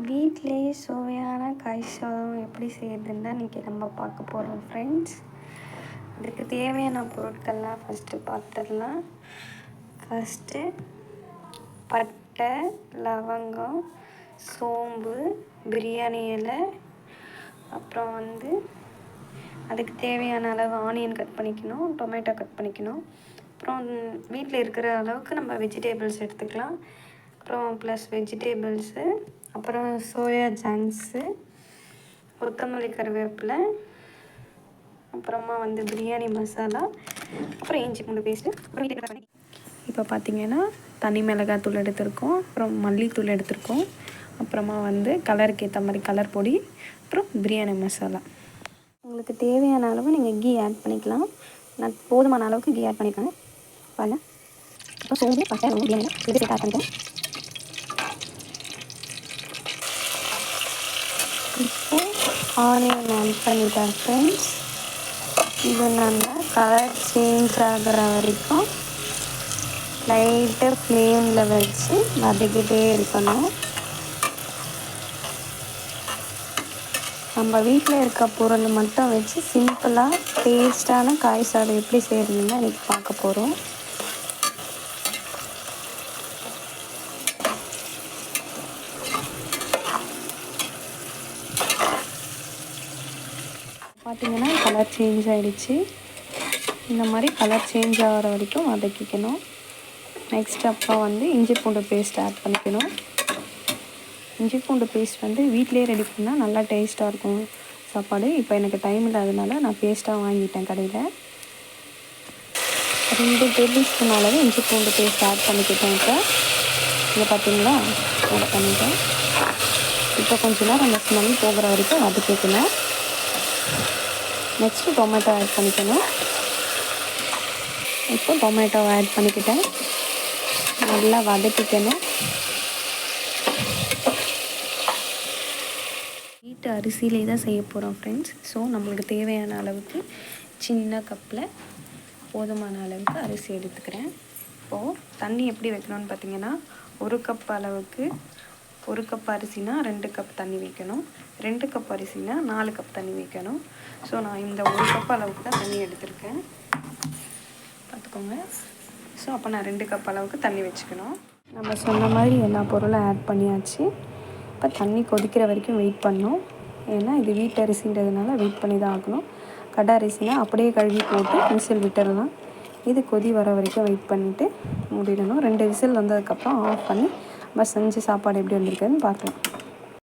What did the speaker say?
வீட்டிலேயே சுவையான காய் சாதம் எப்படி செய்யறதுன்னு தான் இன்றைக்கி நம்ம பார்க்க போகிறோம் ஃப்ரெண்ட்ஸ். அதுக்கு தேவையான பொருட்கள்லாம் ஃபஸ்ட்டு பார்த்துடலாம். ஃபஸ்ட்டு பட்டை, லவங்கம், சோம்பு, பிரியாணி இலை, அப்புறம் அதுக்கு தேவையான அளவு ஆனியன் கட் பண்ணிக்கணும், டொமேட்டோ கட் பண்ணிக்கணும். அப்புறம் வீட்டில் இருக்கிற அளவுக்கு நம்ம வெஜிடேபிள்ஸ் எடுத்துக்கலாம். அப்புறம் ப்ளஸ் வெஜிடேபிள்ஸு, அப்புறம் சோயா சங்க்ஸு, கொத்தமல்லி, கருவேப்பிலை, அப்புறமா பிரியாணி மசாலா, அப்புறம் இஞ்சி பூண்டு பேஸ்ட்டு. இப்போ பார்த்திங்கன்னா தனி மிளகாத்தூள் எடுத்திருக்கோம், அப்புறம் மல்லித்தூள் எடுத்திருக்கோம், அப்புறமா கலருக்கு ஏற்ற மாதிரி கலர் பொடி, அப்புறம் பிரியாணி மசாலா. உங்களுக்கு தேவையான அளவு நீங்கள் கீ ஆட் பண்ணிக்கலாம். நான் போதுமான அளவுக்கு கீ ஆட் பண்ணிக்கிறேன். பாருங்கள். அப்புறம் சோம்பு, பட்டை, பிரியாணி இது சேர்த்து ஆட் பண்ணிக்கிறேன். இப்போ ஆனியன் ஆட் பண்ணிட்டேன் ஃப்ரெண்ட்ஸ். இது நல்லா கலர் சேஞ்ச் ஆகிற வரைக்கும் லைட்டாக ஃப்ளேமில் வச்சு வதக்கிட்டே இருக்கணும். நம்ம வீட்டில் இருக்க பொருள் மட்டும் வச்சு சிம்பிளாக டேஸ்டான காய் சாதம் எப்படி செய்யறதுன்னு இன்றைக்கி பார்க்க போகிறோம். பார்த்திங்கன்னா கலர் சேஞ்ச் ஆகிடுச்சு. இந்த மாதிரி கலர் சேஞ்ச் ஆகிற வரைக்கும் வதக்கிக்கணும். நெக்ஸ்ட் அப்போ இஞ்சி பூண்டு பேஸ்ட் ஆட் பண்ணிக்கணும். இஞ்சி பூண்டு பேஸ்ட் வீட்டிலே ரெடி பண்ணால் நல்லா டேஸ்ட்டாக இருக்கும் சாப்பாடு. இப்போ எனக்கு டைம் இல்லாததுனால நான் பேஸ்ட்டாக வாங்கிட்டேன் கடையில். 2 டேபிள் ஸ்பூன் அளவு இஞ்சி பூண்டு பேஸ்ட் ஆட் பண்ணிக்கிட்டேன். இப்போ இங்கே பார்த்தீங்களா ஆட் பண்ணிட்டேன். இப்போ கொஞ்ச நேரம் அந்த ஸ்மெல் போகிற வரைக்கும் வதக்கிக்கணும். நெக்ஸ்ட்டு டொமேட்டோ ஆட் பண்ணிக்கணும். இப்போ டொமேட்டோவை ஆட் பண்ணிக்கிட்டேன். நல்லா வதக்கிக்கணும். வீட்டு அரிசியிலே தான் செய்ய போகிறோம் ஃப்ரெண்ட்ஸ். ஸோ நம்மளுக்கு தேவையான அளவுக்கு சின்ன கப்பில் போதுமான அளவுக்கு அரிசி எடுத்துக்கிறேன். இப்போது தண்ணி எப்படி வைக்கணும்னு பார்த்தீங்கன்னா, 1 கப் அளவுக்கு 1 கப் அரிசினா 2 கப் தண்ணி வைக்கணும். 2 கப் அரிசினா 4 கப் தண்ணி வைக்கணும். ஸோ நான் இந்த 1 கப் அளவுக்கு தான் தண்ணி எடுத்திருக்கேன், பார்த்துக்கோங்க. ஸோ அப்போ நான் 2 கப் அளவுக்கு தண்ணி வச்சுக்கணும். நம்ம சொன்ன மாதிரி எல்லா பொருளும் ஆட் பண்ணியாச்சு. இப்போ தண்ணி கொதிக்கிற வரைக்கும் வெயிட் பண்ணணும். ஏன்னா இது வீட்டு அரிசின்றதுனால வெயிட் பண்ணி தான் ஆகணும். கடை அரிசினா அப்படியே கழுவி போட்டு விசில் விட்டுடலாம். இது கொதி வர வரைக்கும் வெயிட் பண்ணிவிட்டு மூடிடணும். 2 விசில் வந்ததுக்கப்புறம் ஆஃப் பண்ணி நம்ம செஞ்ச சாப்பாடு எப்படி வந்திருக்குன்னு பார்க்கலாம்.